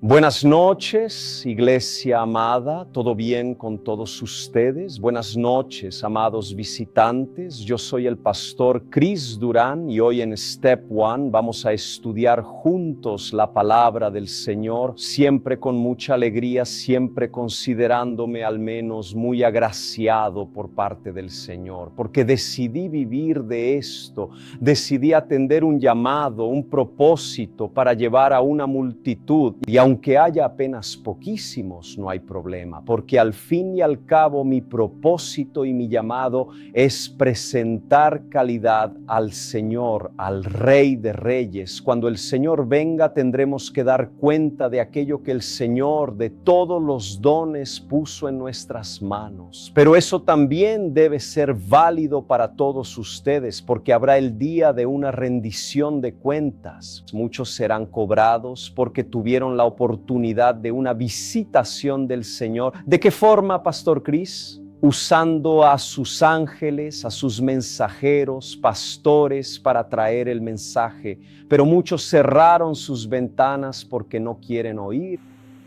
Buenas noches, iglesia amada, ¿todo bien con todos ustedes? Buenas noches, amados visitantes. Yo soy el pastor Chris Durán y hoy en Step One vamos a estudiar juntos la palabra del Señor, siempre con mucha alegría, siempre considerándome al menos muy agraciado por parte del Señor, porque decidí vivir de esto, decidí atender un llamado, un propósito para llevar a una multitud y aunque haya apenas poquísimos, no hay problema, porque al fin y al cabo mi propósito y mi llamado es presentar calidad al Señor, al Rey de Reyes. Cuando el Señor venga tendremos que dar cuenta de aquello que el Señor, de todos los dones, puso en nuestras manos. Pero eso también debe ser válido para todos ustedes, porque habrá el día de una rendición de cuentas. Muchos serán cobrados porque tuvieron la oportunidad de una visitación del Señor. ¿De qué forma, Pastor Chris? Usando a sus ángeles, a sus mensajeros, pastores para traer el mensaje. Pero muchos cerraron sus ventanas porque no quieren oír.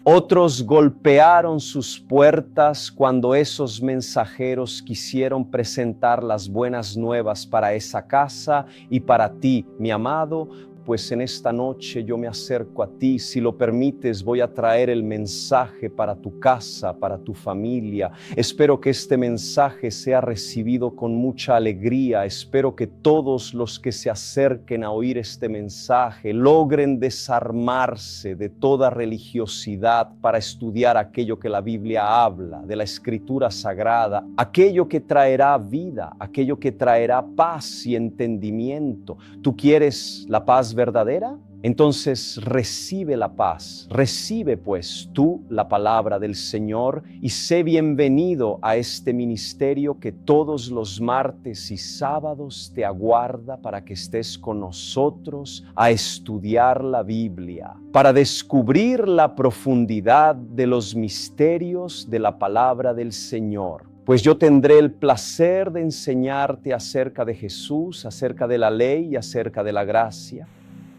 Otros golpearon sus puertas cuando esos mensajeros quisieron presentar las buenas nuevas para esa casa y para ti, mi amado. Pues en esta noche yo me acerco a ti, si lo permites voy a traer el mensaje para tu casa, para tu familia. Espero que este mensaje sea recibido con mucha alegría. Espero que todos los que se acerquen a oír este mensaje logren desarmarse de toda religiosidad para estudiar aquello que la Biblia habla, de la Escritura Sagrada, aquello que traerá vida, aquello que traerá paz y entendimiento. ¿Tú quieres la paz verdadera? Entonces recibe la paz, recibe pues tú la palabra del Señor y sé bienvenido a este ministerio que todos los martes y sábados te aguarda para que estés con nosotros a estudiar la Biblia, para descubrir la profundidad de los misterios de la palabra del Señor. Pues yo tendré el placer de enseñarte acerca de Jesús, acerca de la ley y acerca de la gracia.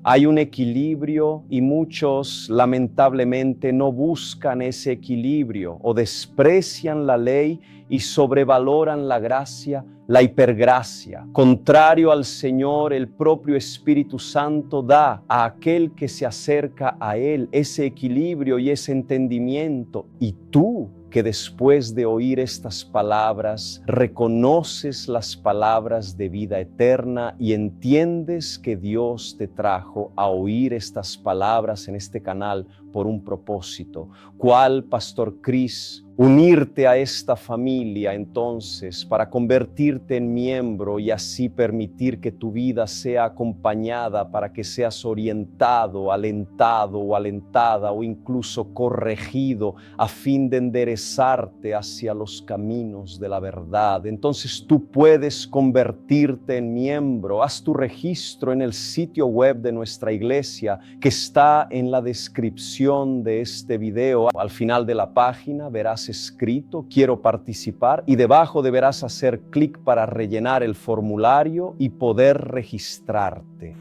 Hay un equilibrio y muchos lamentablemente no buscan ese equilibrio o desprecian la ley y sobrevaloran la gracia, la hipergracia. Contrario al Señor, el propio Espíritu Santo da a aquel que se acerca a Él ese equilibrio y ese entendimiento. Y tú, que después de oír estas palabras, reconoces las palabras de vida eterna y entiendes que Dios te trajo a oír estas palabras en este canal por un propósito. ¿Cuál, Pastor Chris? Unirte a esta familia entonces para convertirte en miembro y así permitir que tu vida sea acompañada para que seas orientado, alentado o alentada o incluso corregido a fin de enderezarte hacia los caminos de la verdad. Entonces tú puedes convertirte en miembro. Haz tu registro en el sitio web de nuestra iglesia que está en la descripción de este video. Al final de la página verás escrito "Quiero participar" y debajo deberás hacer clic para rellenar el formulario y poder registrarte.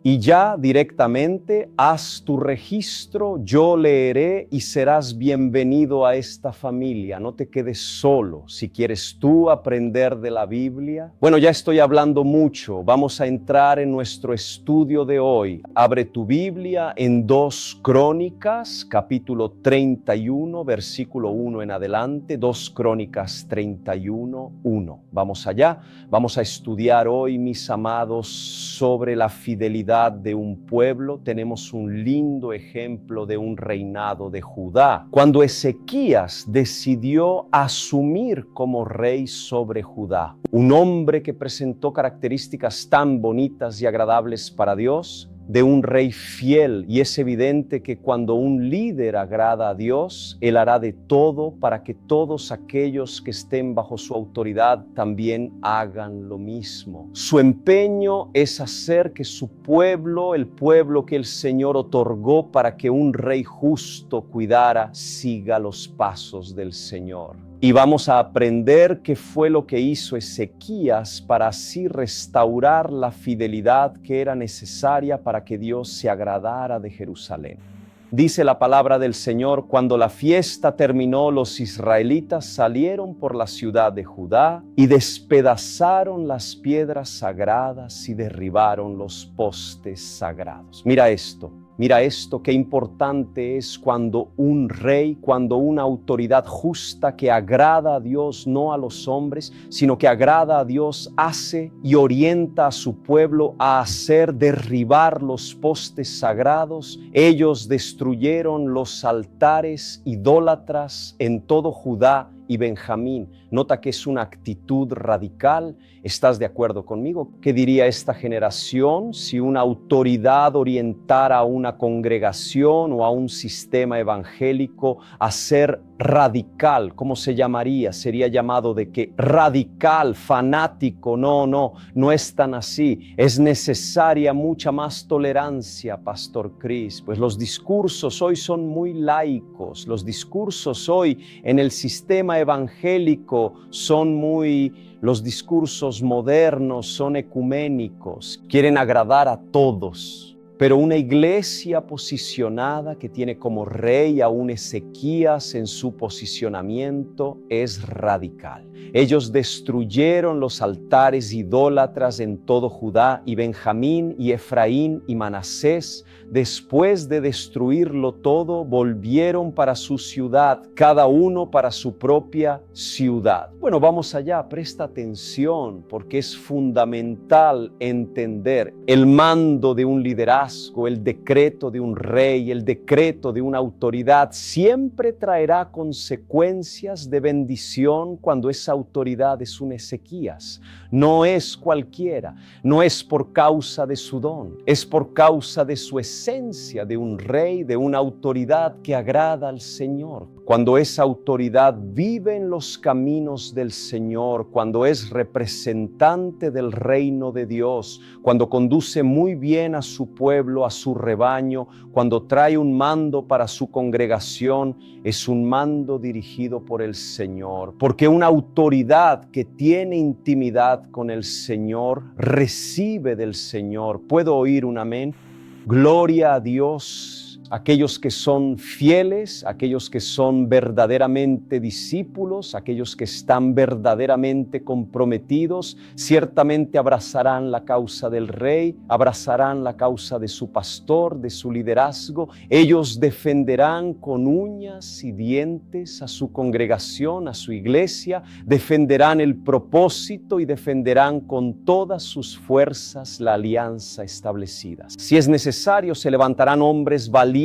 Y ya directamente haz tu registro, yo leeré y serás bienvenido a esta familia. No te quedes solo. Si quieres tú aprender de la Biblia, bueno, ya estoy hablando mucho. Vamos a entrar en nuestro estudio de hoy. Abre tu Biblia en 2 Crónicas, capítulo 31, versículo 1 en adelante. 2 Crónicas 31, 1. Vamos allá. Vamos a estudiar hoy, mis amados, sobre la fidelidad de un pueblo. Tenemos un lindo ejemplo de un reinado de Judá. Cuando Ezequías decidió asumir como rey sobre Judá, un hombre que presentó características tan bonitas y agradables para Dios, de un rey fiel, y es evidente que cuando un líder agrada a Dios, Él hará de todo para que todos aquellos que estén bajo su autoridad también hagan lo mismo. Su empeño es hacer que su pueblo, el pueblo que el Señor otorgó para que un rey justo cuidara, siga los pasos del Señor. Y vamos a aprender qué fue lo que hizo Ezequías para así restaurar la fidelidad que era necesaria para que Dios se agradara de Jerusalén. Dice la palabra del Señor: cuando la fiesta terminó, los israelitas salieron por la ciudad de Judá y despedazaron las piedras sagradas y derribaron los postes sagrados. Mira esto, qué importante es cuando un rey, cuando una autoridad justa que agrada a Dios, no a los hombres, sino que agrada a Dios, hace y orienta a su pueblo a hacer derribar los postes sagrados. Ellos destruyeron los altares idólatras en todo Judá y Benjamín. Nota que es una actitud radical. ¿Estás de acuerdo conmigo? ¿Qué diría esta generación si una autoridad orientara a una congregación o a un sistema evangélico a ser radical? ¿Cómo se llamaría? Sería llamado de que radical, fanático. No es tan así. Es necesaria mucha más tolerancia, Pastor Chris, pues los discursos hoy son muy laicos. Los discursos hoy en el sistema evangélico los discursos modernos son ecuménicos, quieren agradar a todos. Pero una iglesia posicionada que tiene como rey a un Ezequías en su posicionamiento es radical. Ellos destruyeron los altares idólatras en todo Judá y Benjamín y Efraín y Manasés. Después de destruirlo todo, volvieron para su ciudad, cada uno para su propia ciudad. Bueno, vamos allá, presta atención, porque es fundamental entender el mando de un liderazgo, el decreto de un rey, el decreto de una autoridad, siempre traerá consecuencias de bendición cuando esa autoridad es un Ezequías. No es cualquiera, no es por causa de su don, es por causa de su esencia de un rey, de una autoridad que agrada al Señor. Cuando esa autoridad vive en los caminos del Señor, cuando es representante del reino de Dios, cuando conduce muy bien a su pueblo, a su rebaño, cuando trae un mando para su congregación, es un mando dirigido por el Señor. Porque una autoridad que tiene intimidad con el Señor recibe del Señor. ¿Puedo oír un amén? Gloria a Dios. Aquellos que son fieles, aquellos que son verdaderamente discípulos, aquellos que están verdaderamente comprometidos, ciertamente abrazarán la causa del rey, abrazarán la causa de su pastor, de su liderazgo. Ellos defenderán con uñas y dientes a su congregación, a su iglesia, defenderán el propósito y defenderán con todas sus fuerzas la alianza establecida. Si es necesario, se levantarán hombres valientes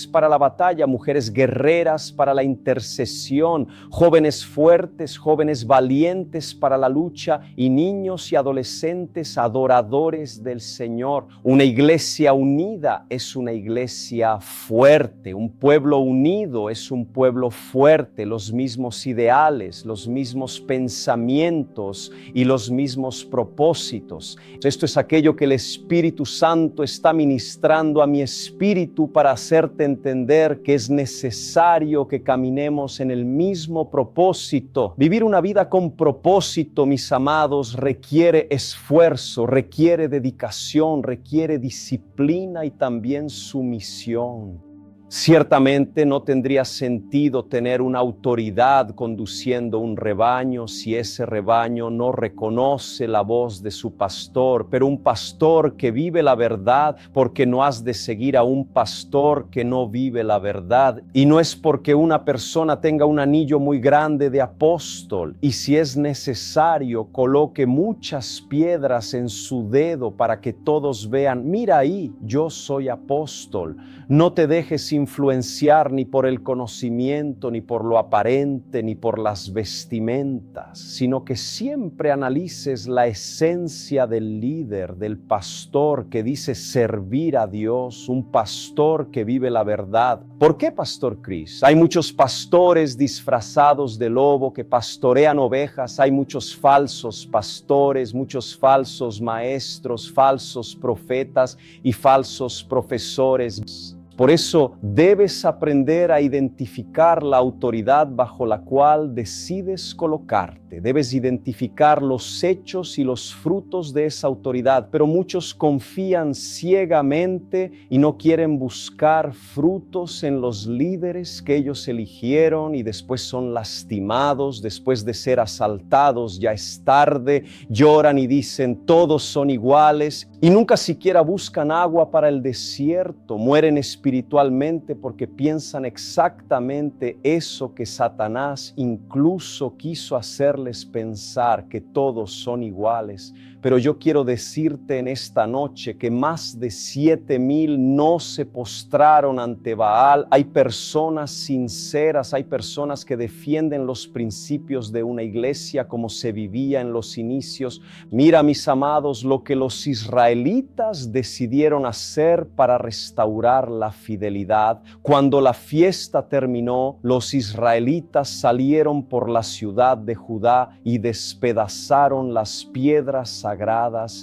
para la batalla, mujeres guerreras para la intercesión, jóvenes fuertes, jóvenes valientes para la lucha y niños y adolescentes adoradores del Señor. Una iglesia unida es una iglesia fuerte, un pueblo unido es un pueblo fuerte, los mismos ideales, los mismos pensamientos y los mismos propósitos. Esto es aquello que el Espíritu Santo está ministrando a mi espíritu para hacerte entender que es necesario que caminemos en el mismo propósito. Vivir una vida con propósito, mis amados, requiere esfuerzo, requiere dedicación, requiere disciplina y también sumisión. Ciertamente no tendría sentido tener una autoridad conduciendo un rebaño si ese rebaño no reconoce la voz de su pastor, pero un pastor que vive la verdad, porque no has de seguir a un pastor que no vive la verdad. Y no es porque una persona tenga un anillo muy grande de apóstol y si es necesario coloque muchas piedras en su dedo para que todos vean, mira ahí, yo soy apóstol. No te dejes influenciar ni por el conocimiento, ni por lo aparente, ni por las vestimentas, sino que siempre analices la esencia del líder, del pastor que dice servir a Dios, un pastor que vive la verdad. ¿Por qué, Pastor Chris? Hay muchos pastores disfrazados de lobo que pastorean ovejas, hay muchos falsos pastores, muchos falsos maestros, falsos profetas y falsos profesores. Por eso debes aprender a identificar la autoridad bajo la cual decides colocarte. fuerte. Debes identificar los hechos y los frutos de esa autoridad, pero muchos confían ciegamente y no quieren buscar frutos en los líderes que ellos eligieron y después son lastimados, después de ser asaltados, ya es tarde, lloran y dicen todos son iguales y nunca siquiera buscan agua para el desierto, mueren espiritualmente porque piensan exactamente eso que Satanás incluso quiso hacerles pensar, que todos son iguales. Pero yo quiero decirte en esta noche que más de 7,000 no se postraron ante Baal. Hay personas sinceras, hay personas que defienden los principios de una iglesia como se vivía en los inicios. Mira, mis amados, lo que los israelitas decidieron hacer para restaurar la fidelidad. Cuando la fiesta terminó, los israelitas salieron por la ciudad de Judá y despedazaron las piedras sagradas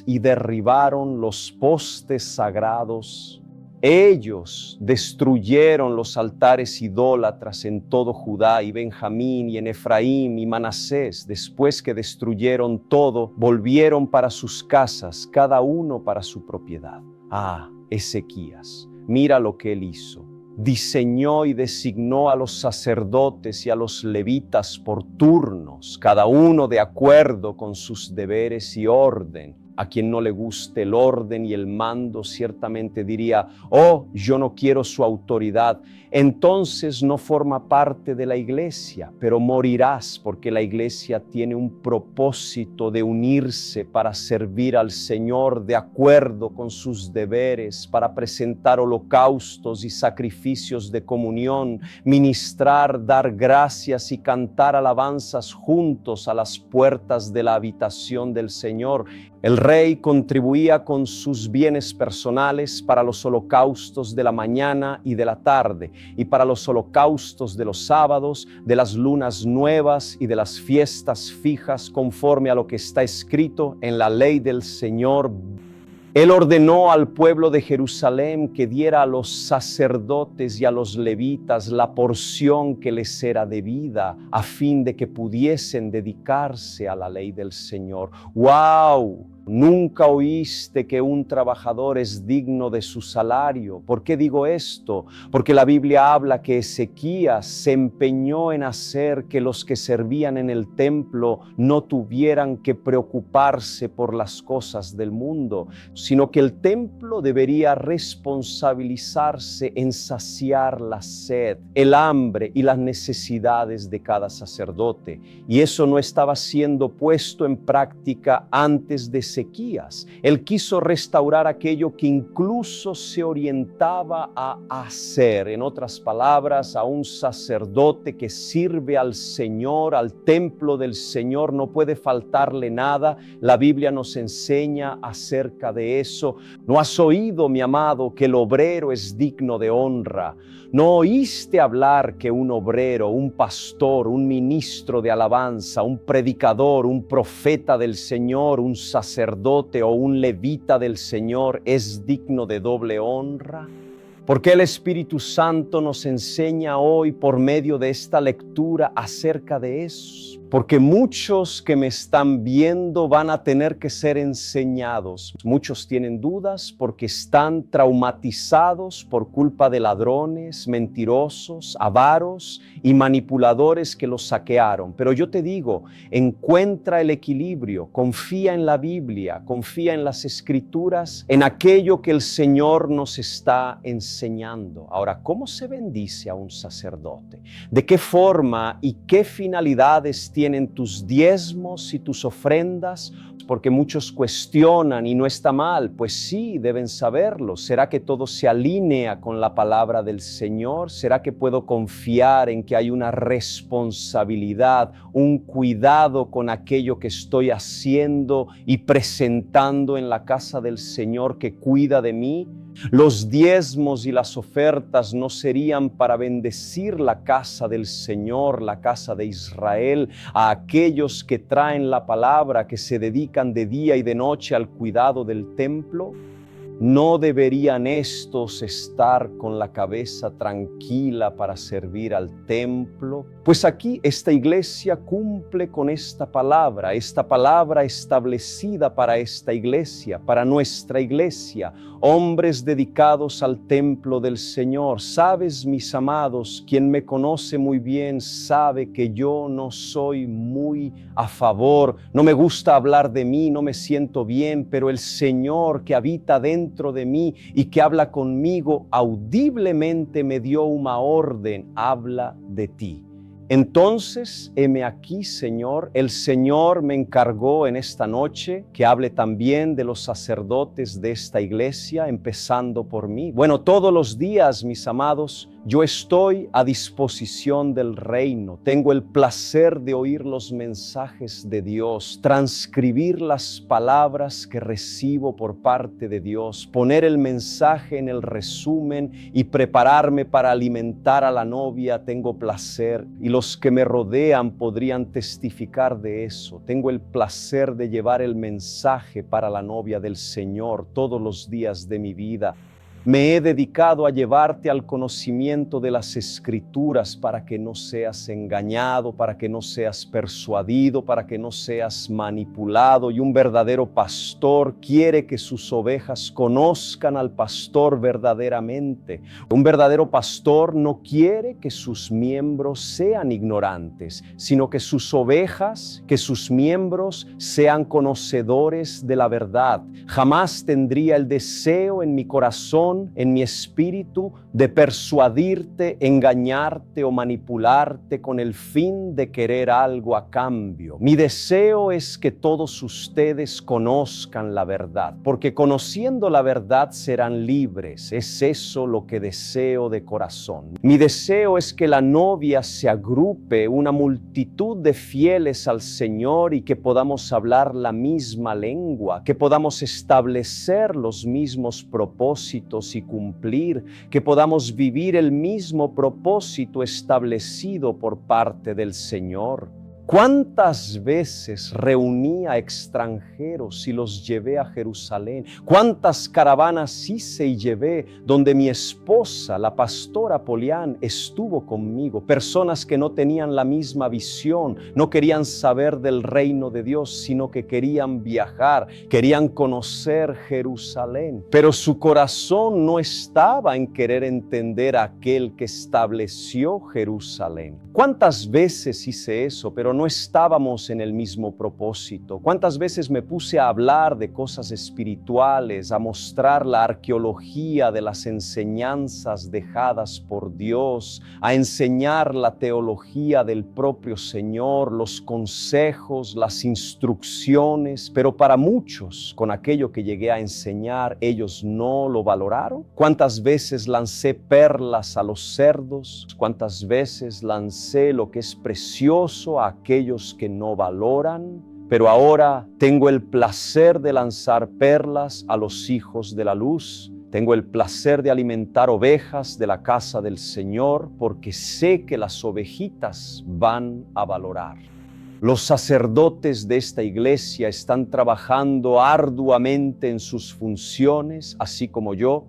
y derribaron los postes sagrados. Ellos destruyeron los altares idólatras en todo Judá y Benjamín y en Efraín y Manasés. Después que destruyeron todo, volvieron para sus casas, cada uno para su propiedad. Ezequías, mira lo que él hizo. Diseñó y designó a los sacerdotes y a los levitas por turnos, cada uno de acuerdo con sus deberes y orden. A quien no le guste el orden y el mando ciertamente diría, yo no quiero su autoridad. Entonces no forma parte de la iglesia, pero morirás porque la iglesia tiene un propósito de unirse para servir al Señor de acuerdo con sus deberes, para presentar holocaustos y sacrificios de comunión, ministrar, dar gracias y cantar alabanzas juntos a las puertas de la habitación del Señor. El rey contribuía con sus bienes personales para los holocaustos de la mañana y de la tarde, y para los holocaustos de los sábados, de las lunas nuevas y de las fiestas fijas, conforme a lo que está escrito en la ley del Señor. Él ordenó al pueblo de Jerusalén que diera a los sacerdotes y a los levitas la porción que les era debida, a fin de que pudiesen dedicarse a la ley del Señor. ¡Wow! Nunca oíste que un trabajador es digno de su salario. ¿Por qué digo esto? Porque la Biblia habla que Ezequías se empeñó en hacer que los que servían en el templo no tuvieran que preocuparse por las cosas del mundo, sino que el templo debería responsabilizarse en saciar la sed, el hambre y las necesidades de cada sacerdote. Y eso no estaba siendo puesto en práctica antes de Ezequías. Él quiso restaurar aquello que incluso se orientaba a hacer. En otras palabras, a un sacerdote que sirve al Señor, al templo del Señor, no puede faltarle nada. La Biblia nos enseña acerca de eso. ¿No has oído, mi amado, que el obrero es digno de honra? ¿No oíste hablar que un obrero, un pastor, un ministro de alabanza, un predicador, un profeta del Señor, un sacerdote o un levita del Señor es digno de doble honra? ¿Por qué el Espíritu Santo nos enseña hoy por medio de esta lectura acerca de eso? Porque muchos que me están viendo van a tener que ser enseñados. Muchos tienen dudas porque están traumatizados por culpa de ladrones, mentirosos, avaros y manipuladores que los saquearon. Pero yo te digo, encuentra el equilibrio, confía en la Biblia, confía en las Escrituras, en aquello que el Señor nos está enseñando. Ahora, ¿cómo se bendice a un sacerdote? ¿De qué forma y qué finalidades tienen tus diezmos y tus ofrendas? Porque muchos cuestionan y no está mal. Pues sí, deben saberlo. ¿Será que todo se alinea con la palabra del Señor? ¿Será que puedo confiar en que hay una responsabilidad, un cuidado con aquello que estoy haciendo y presentando en la casa del Señor que cuida de mí? Los diezmos y las ofertas no serían para bendecir la casa del Señor, la casa de Israel, a aquellos que traen la palabra, que se dedican de día y de noche al cuidado del templo. ¿No deberían estos estar con la cabeza tranquila para servir al templo? Pues aquí esta iglesia cumple con esta palabra establecida para esta iglesia, para nuestra iglesia, hombres dedicados al templo del Señor. Sabes, mis amados, quien me conoce muy bien sabe que yo no soy muy a favor, no me gusta hablar de mí, no me siento bien, pero el Señor que habita dentro de mí y que habla conmigo audiblemente me dio una orden: habla de ti. Entonces, heme aquí, Señor. El Señor me encargó en esta noche que hable también de los sacerdotes de esta iglesia, empezando por mí. Bueno, todos los días, mis amados, yo estoy a disposición del reino. Tengo el placer de oír los mensajes de Dios, transcribir las palabras que recibo por parte de Dios, poner el mensaje en el resumen y prepararme para alimentar a la novia. Tengo placer, y los que me rodean podrían testificar de eso. Tengo el placer de llevar el mensaje para la novia del Señor todos los días de mi vida. Me he dedicado a llevarte al conocimiento de las Escrituras para que no seas engañado, para que no seas persuadido, para que no seas manipulado. Y un verdadero pastor quiere que sus ovejas conozcan al pastor verdaderamente. Un verdadero pastor no quiere que sus miembros sean ignorantes, sino que sus ovejas, que sus miembros sean conocedores de la verdad. Jamás tendría el deseo en mi corazón, en mi espíritu, de persuadirte, engañarte o manipularte con el fin de querer algo a cambio. Mi deseo es que todos ustedes conozcan la verdad, porque conociendo la verdad serán libres. Es eso lo que deseo de corazón. Mi deseo es que la novia se agrupe, una multitud de fieles al Señor, y que podamos hablar la misma lengua, que podamos establecer los mismos propósitos y cumplir, que podamos vivir el mismo propósito establecido por parte del Señor. ¿Cuántas veces reuní a extranjeros y los llevé a Jerusalén? ¿Cuántas caravanas hice y llevé donde mi esposa, la pastora Polián, estuvo conmigo? Personas que no tenían la misma visión, no querían saber del reino de Dios, sino que querían viajar, querían conocer Jerusalén. Pero su corazón no estaba en querer entender a aquel que estableció Jerusalén. ¿Cuántas veces hice eso, pero no estábamos en el mismo propósito? ¿Cuántas veces me puse a hablar de cosas espirituales, a mostrar la arqueología de las enseñanzas dejadas por Dios, a enseñar la teología del propio Señor, los consejos, las instrucciones? Pero para muchos, con aquello que llegué a enseñar, ellos no lo valoraron. ¿Cuántas veces lancé perlas a los cerdos? ¿Cuántas veces lancé lo que es precioso a aquellos que no valoran? Pero ahora tengo el placer de lanzar perlas a los hijos de la luz. Tengo el placer de alimentar ovejas de la casa del Señor, porque sé que las ovejitas van a valorar. Los sacerdotes de esta iglesia están trabajando arduamente en sus funciones, así como yo,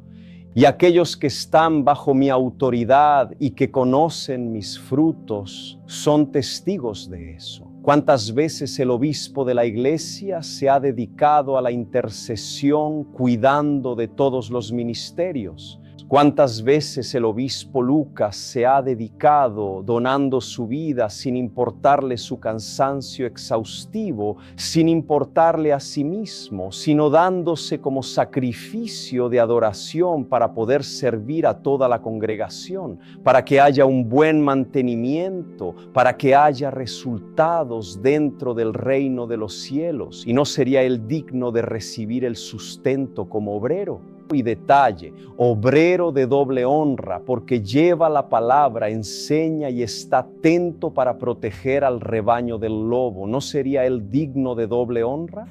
y aquellos que están bajo mi autoridad y que conocen mis frutos son testigos de eso. ¿Cuántas veces el obispo de la iglesia se ha dedicado a la intercesión cuidando de todos los ministerios? ¿Cuántas veces el obispo Lucas se ha dedicado donando su vida sin importarle su cansancio exhaustivo, sin importarle a sí mismo, sino dándose como sacrificio de adoración para poder servir a toda la congregación, para que haya un buen mantenimiento, para que haya resultados dentro del reino de los cielos? ¿Y no sería él digno de recibir el sustento como obrero? Y detalle, obrero de doble honra, porque lleva la palabra, enseña y está atento para proteger al rebaño del lobo. ¿No sería él digno de doble honra?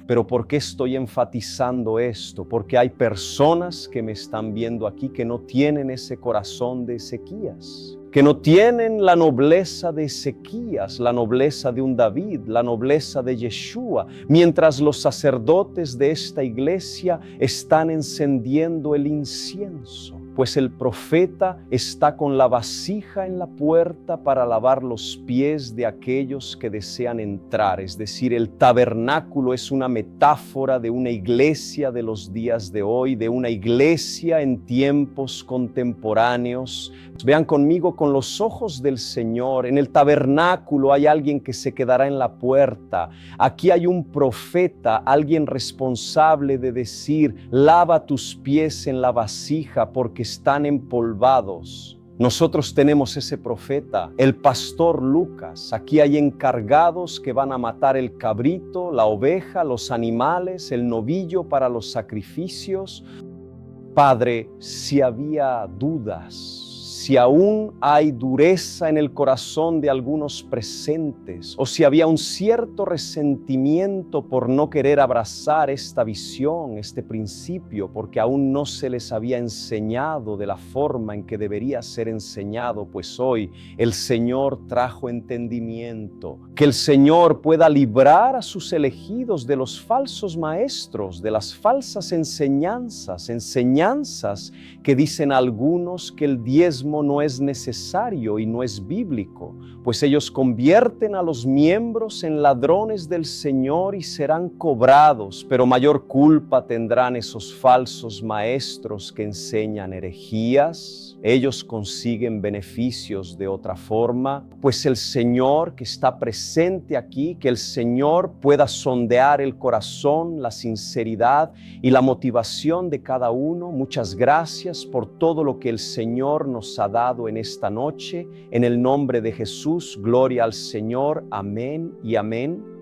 Pero ¿por qué estoy enfatizando esto? Porque hay personas que me están viendo aquí que no tienen ese corazón de Ezequías, que no tienen la nobleza de Ezequías, la nobleza de un David, la nobleza de Yeshua, mientras los sacerdotes de esta iglesia están encendiendo el incienso. Pues el profeta está con la vasija en la puerta para lavar los pies de aquellos que desean entrar. Es decir, el tabernáculo es una metáfora de una iglesia de los días de hoy, de una iglesia en tiempos contemporáneos. Vean conmigo con los ojos del Señor. En el tabernáculo hay alguien que se quedará en la puerta. Aquí hay un profeta, alguien responsable de decir: lava tus pies en la vasija porque están empolvados. Nosotros tenemos ese profeta, el pastor Lucas. Aquí hay encargados que van a matar el cabrito, la oveja, los animales, el novillo para los sacrificios. Padre, si había dudas, si aún hay dureza en el corazón de algunos presentes, o si había un cierto resentimiento por no querer abrazar esta visión, este principio, porque aún no se les había enseñado de la forma en que debería ser enseñado, pues hoy el Señor trajo entendimiento. Que el Señor pueda librar a sus elegidos de los falsos maestros, de las falsas enseñanzas que dicen algunos que el diezmo no es necesario y no es bíblico, pues ellos convierten a los miembros en ladrones del Señor y serán cobrados, pero mayor culpa tendrán esos falsos maestros que enseñan herejías. Ellos consiguen beneficios de otra forma, pues el Señor que está presente aquí, que el Señor pueda sondear el corazón, la sinceridad y la motivación de cada uno. Muchas gracias por todo lo que el Señor nos ha dado en esta noche. En el nombre de Jesús, gloria al Señor. Amén y amén.